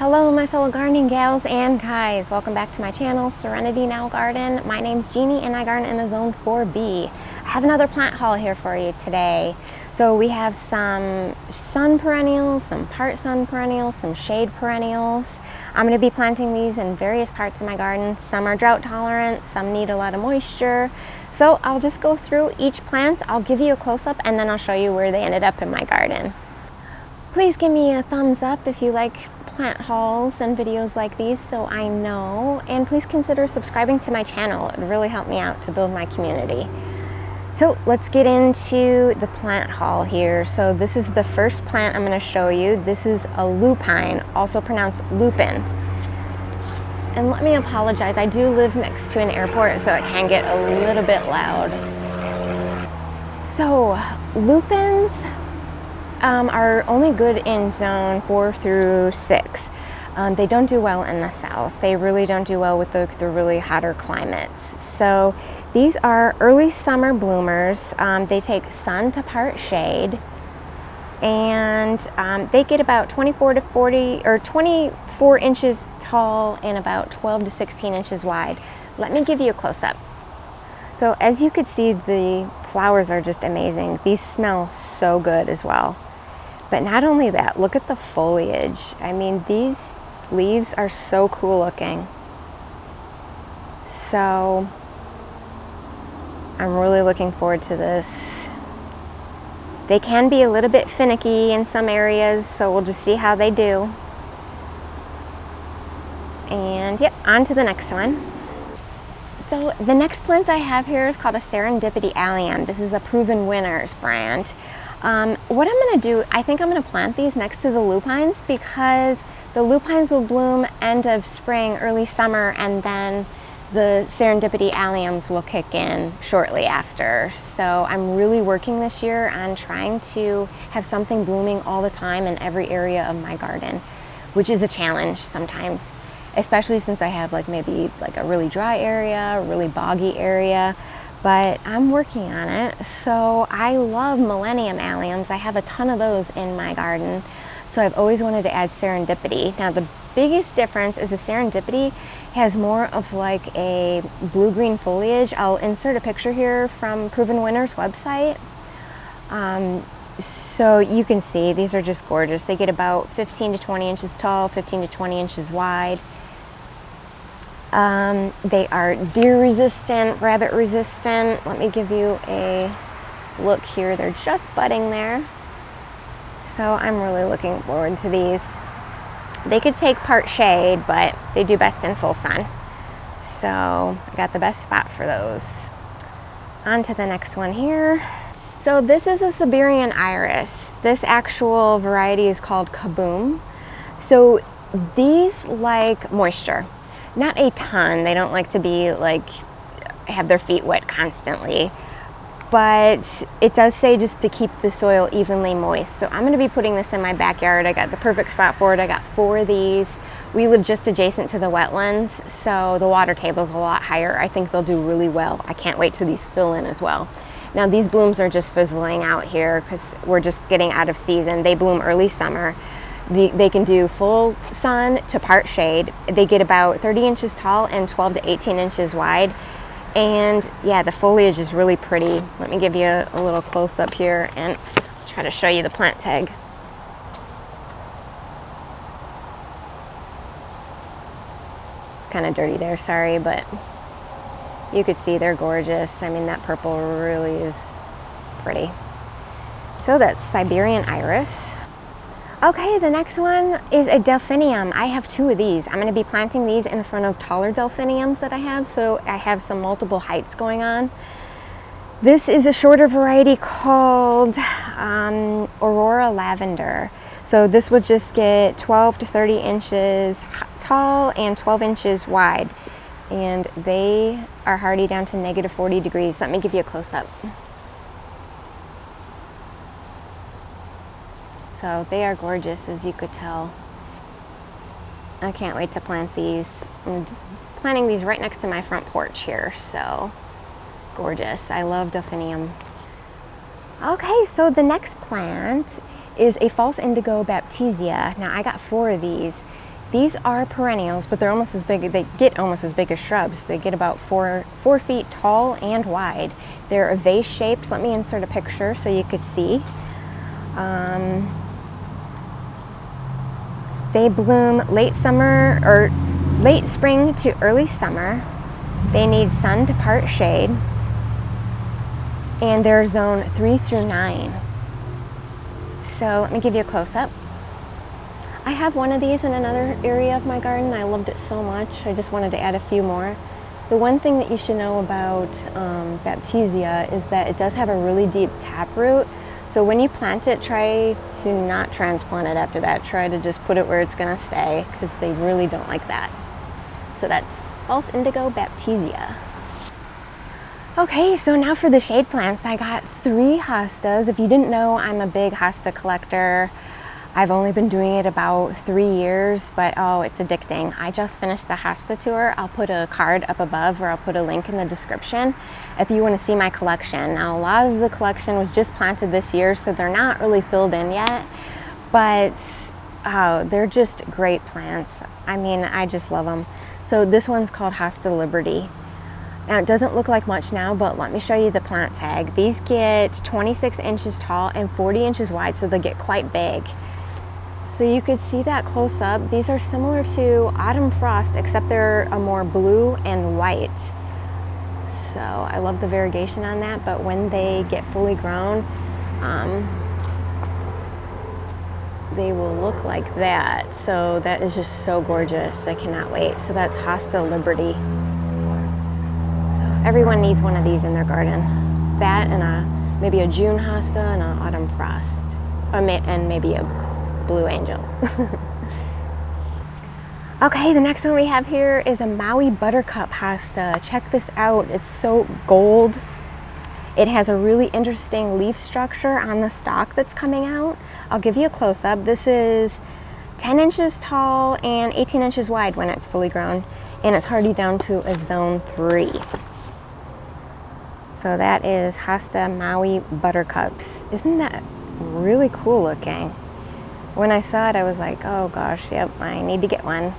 Hello my fellow gardening gals and guys, welcome back to my channel, Serenity Now Garden. My name's Jeannie and I garden in the zone 4B. I have another plant haul here for you today. So we have some sun perennials, some part sun perennials, some shade perennials. I'm going to be planting these in various parts of my garden. Some are drought tolerant, some need a lot of moisture. So I'll just go through each plant, I'll give you a close-up and then I'll show you where they ended up in my garden. Please give me a thumbs up if you like plant hauls and videos like these so I know, and please consider subscribing to my channel. It would really help me out to build my community. So let's get into the plant haul here. So this is the first plant I'm going to show you. This is a lupine, also pronounced lupin. And let me apologize, I do live next to an airport so it can get a little bit loud. So lupins are only good in zone 4 through 6. They don't do well in the south. They really don't do well with the really hotter climates. So these are early summer bloomers. They take sun to part shade, and they get about 24 to 40 or 24 inches tall and about 12 to 16 inches wide. Let me give you a close-up. So as you could see, the flowers are just amazing. These smell so good as well. But not only that, look at the foliage. I mean, these leaves are so cool looking. So I'm really looking forward to this. They can be a little bit finicky in some areas, so we'll just see how they do. And yep, on to the next one. So the next plant I have here is called a Serendipity Allium. This is a Proven Winners brand. What I'm going to do, I think I'm going to plant these next to the lupines because the lupines will bloom end of spring, early summer, and then the Serendipity Alliums will kick in shortly after. So I'm really working this year on trying to have something blooming all the time in every area of my garden, which is a challenge sometimes, especially since I have maybe a really dry area, a really boggy area. But I'm working on it. So I love Millennium Alliums. I have a ton of those in my garden. So I've always wanted to add Serendipity. Now the biggest difference is the Serendipity has more of a blue-green foliage. I'll insert a picture here from Proven Winners website. So you can see these are just gorgeous. They get about 15 to 20 inches tall, 15 to 20 inches wide. They are deer resistant, rabbit resistant. Let me give you a look here. They're just budding there. So I'm really looking forward to these. They could take part shade, but they do best in full sun. So I got the best spot for those. On to the next one here. So this is a Siberian iris. This actual variety is called Kaboom. So these like moisture. Not a ton. They don't like to be have their feet wet constantly, but it does say just to keep the soil evenly moist. So I'm going to be putting this in my backyard. I got the perfect spot for it. I got 4 of these. We live just adjacent to the wetlands, so the water table is a lot higher. I think they'll do really well. I can't wait till these fill in as well. Now these blooms are just fizzling out here because we're just getting out of season. They bloom early summer. They can do full sun to part shade. They get about 30 inches tall and 12 to 18 inches wide. And yeah, the foliage is really pretty. Let me give you a little close up here and try to show you the plant tag. Kind of dirty there, sorry, but you could see they're gorgeous. I mean, that purple really is pretty. So that's Siberian iris. Okay, the next one is a Delphinium. I have 2 of these. I'm going to be planting these in front of taller Delphiniums that I have, so I have some multiple heights going on. This is a shorter variety called Aurora Lavender. So this would just get 12 to 30 inches tall and 12 inches wide. And they are hardy down to negative 40 degrees. Let me give you a close-up. So they are gorgeous, as you could tell. I can't wait to plant these. I'm planting these right next to my front porch here, so gorgeous. I love Delphinium. Okay, so the next plant is a false indigo Baptisia. Now I got 4 of these, These are perennials, but they're almost as big, they get almost as big as shrubs. They get about 4 feet tall and wide. They're a vase shaped. Let me insert a picture so you could see. They bloom late summer or late spring to early summer. They need sun to part shade. And they're zone 3 through 9. So let me give you a close-up. I have one of these in another area of my garden. I loved it so much. I just wanted to add a few more. The one thing that you should know about Baptisia is that it does have a really deep taproot. So when you plant it, try to not transplant it after that. Try to just put it where it's gonna stay, because they really don't like that. So that's false indigo Baptisia. Okay, so now for the shade plants. I got 3 hostas. If you didn't know, I'm a big hosta collector. I've only been doing it about 3 years, but oh, it's addicting. I just finished the hosta tour. I'll put a card up above, or I'll put a link in the description if you want to see my collection. Now, a lot of the collection was just planted this year, so they're not really filled in yet, but oh, they're just great plants. I mean, I just love them. So this one's called Hosta Liberty. Now, it doesn't look like much now, but let me show you the plant tag. These get 26 inches tall and 40 inches wide, so they get quite big. So you could see that close up. These are similar to Autumn Frost, except they're a more blue and white. So I love the variegation on that, but when they get fully grown, they will look like that. So that is just so gorgeous. I cannot wait. So that's Hosta Liberty. Everyone needs one of these in their garden. That and maybe a June hosta and an autumn frost, and maybe a blue angel. Okay, the next one we have here is a Maui Buttercup hosta. Check this out. It's so gold. It has a really interesting leaf structure on the stalk that's coming out. I'll give you a close-up. This is 10 inches tall and 18 inches wide when it's fully grown, and it's hardy down to a zone 3. So that is Hosta Maui Buttercups. Isn't that really cool looking? When I saw it, I was like, oh gosh, yep, I need to get one.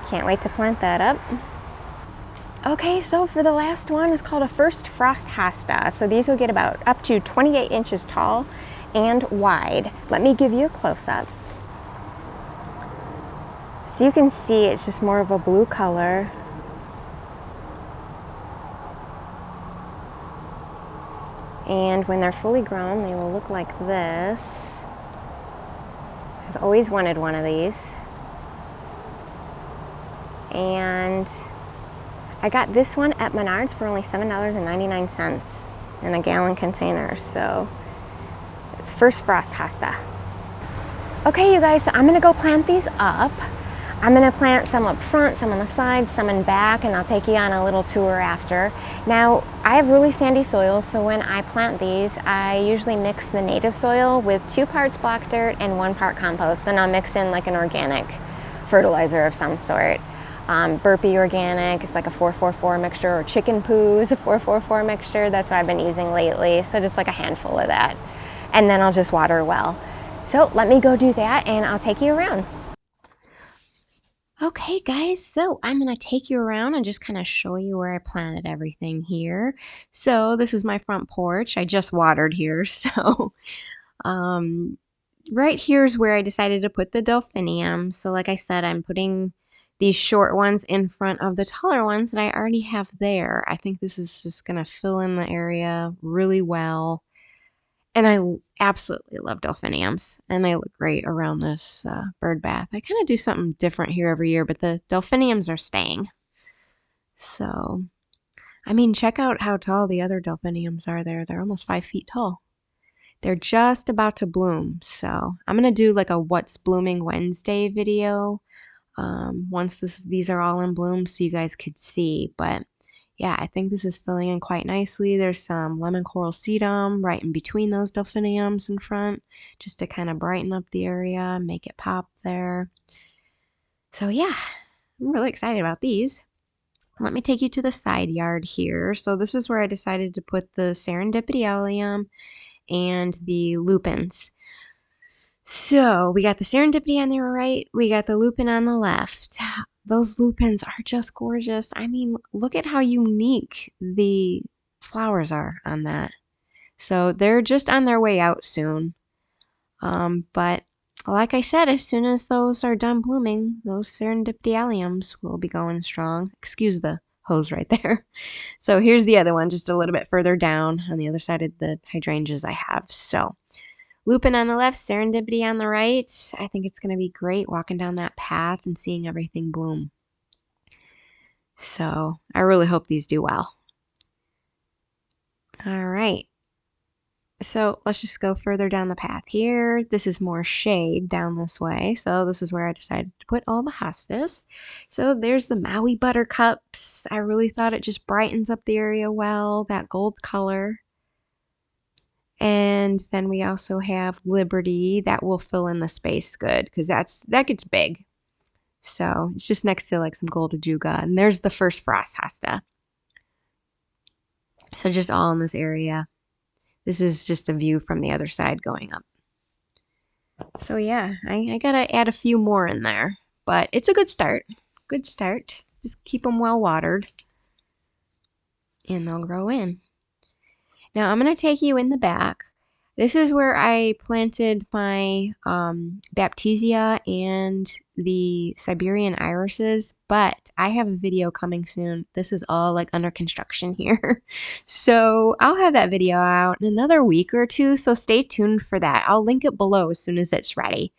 Can't wait to plant that up. Okay, so for the last one, it's called a First Frost Hosta. So these will get about up to 28 inches tall and wide. Let me give you a close-up. So you can see it's just more of a blue color. And when they're fully grown, they will look like this. I've always wanted one of these. And I got this one at Menards for only $7.99 in a gallon container. So it's First Frost Hosta. Okay, you guys, so I'm gonna go plant these up. I'm gonna plant some up front, some on the sides, some in back, and I'll take you on a little tour after. Now, I have really sandy soil, so when I plant these, I usually mix the native soil with 2 parts black dirt and 1 part compost. Then I'll mix in like an organic fertilizer of some sort. Burpee organic, it's like a 4-4-4 mixture, or chicken poo is a 4-4-4 mixture. That's what I've been using lately, so just like a handful of that. And then I'll just water well. So let me go do that and I'll take you around. Okay guys, so I'm going to take you around and just kind of show you where I planted everything here. So this is my front porch. I just watered here, so right here is where I decided to put the Delphinium. So like I said, I'm putting these short ones in front of the taller ones that I already have there. I think this is just going to fill in the area really well. And I absolutely love Delphiniums, and they look great around this bird bath. I kind of do something different here every year, but the Delphiniums are staying. So, I mean, check out how tall the other Delphiniums are there. They're almost 5 feet tall. They're just about to bloom. So, I'm going to do like a What's Blooming Wednesday video once these are all in bloom so you guys could see. But yeah, I think this is filling in quite nicely. There's some lemon coral sedum right in between those Delphiniums in front, just to kind of brighten up the area, make it pop there. So yeah, I'm really excited about these. Let me take you to the side yard here. So this is where I decided to put the Serendipity Allium and the Lupines. So we got the Serendipity on the right, we got the Lupine on the left. Those lupins are just gorgeous. I mean, look at how unique the flowers are on that. So they're just on their way out soon. But like I said, as soon as those are done blooming, those Serendipity alliums will be going strong. Excuse the hose right there. So here's the other one, just a little bit further down on the other side of the hydrangeas I have. So Lupin on the left, Serendipity on the right. I think it's going to be great walking down that path and seeing everything bloom. So I really hope these do well. All right. So let's just go further down the path here. This is more shade down this way. So this is where I decided to put all the hostas. So there's the Maui Buttercups. I really thought it just brightens up the area well, that gold color. And then we also have Liberty. That will fill in the space good because that gets big. So it's just next to like some gold ajuga. And there's the first frost hosta. So just all in this area. This is just a view from the other side going up. So yeah, I gotta add a few more in there, but it's a good start. Good start. Just keep them well watered and they'll grow in. Now I'm gonna take you in the back. This is where I planted my Baptisia and the Siberian irises, but I have a video coming soon. This is all like under construction here. So I'll have that video out in another week or two, so stay tuned for that. I'll link it below as soon as it's ready.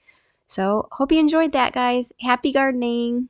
So hope you enjoyed that, guys. Happy gardening!